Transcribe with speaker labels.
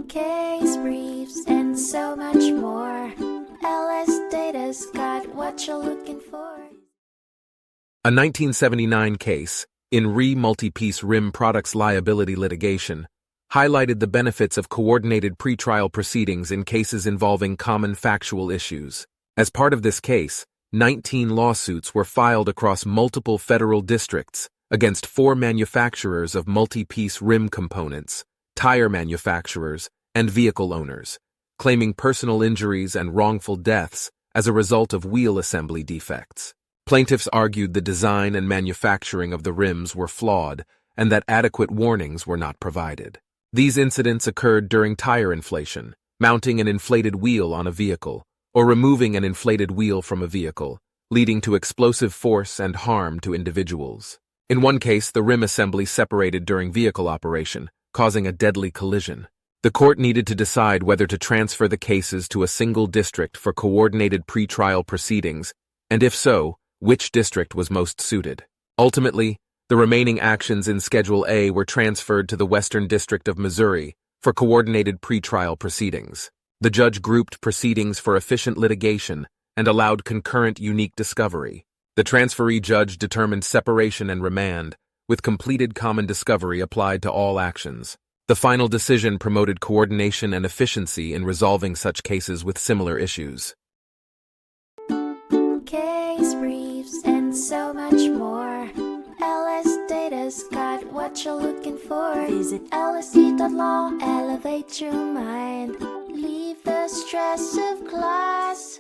Speaker 1: case briefs, and so much more. LSData's got what you're looking for.
Speaker 2: A 1979 case, in re multi-piece RIM products liability litigation, highlighted the benefits of coordinated pretrial proceedings in cases involving common factual issues. As part of this case, 19 lawsuits were filed across multiple federal districts against 4 manufacturers of multi-piece RIM components, tire manufacturers, and vehicle owners, claiming personal injuries and wrongful deaths as a result of wheel assembly defects. Plaintiffs argued the design and manufacturing of the rims were flawed and that adequate warnings were not provided. These incidents occurred during tire inflation, mounting an inflated wheel on a vehicle, or removing an inflated wheel from a vehicle, leading to explosive force and harm to individuals. In one case, the rim assembly separated during vehicle operation, causing a deadly collision. The court needed to decide whether to transfer the cases to a single district for coordinated pretrial proceedings, and if so, which district was most suited. Ultimately, the remaining actions in Schedule A were transferred to the Western District of Missouri for coordinated pretrial proceedings. The judge grouped proceedings for efficient litigation and allowed concurrent unique discovery. The transferee judge determined separation and remand, with completed common discovery applied to all actions. The final decision promoted coordination and efficiency in resolving such cases with similar issues.
Speaker 1: Case briefs, and so much more. LSData's got what you're looking for. Visit lsd.law, elevate your mind. Leave the stress of class.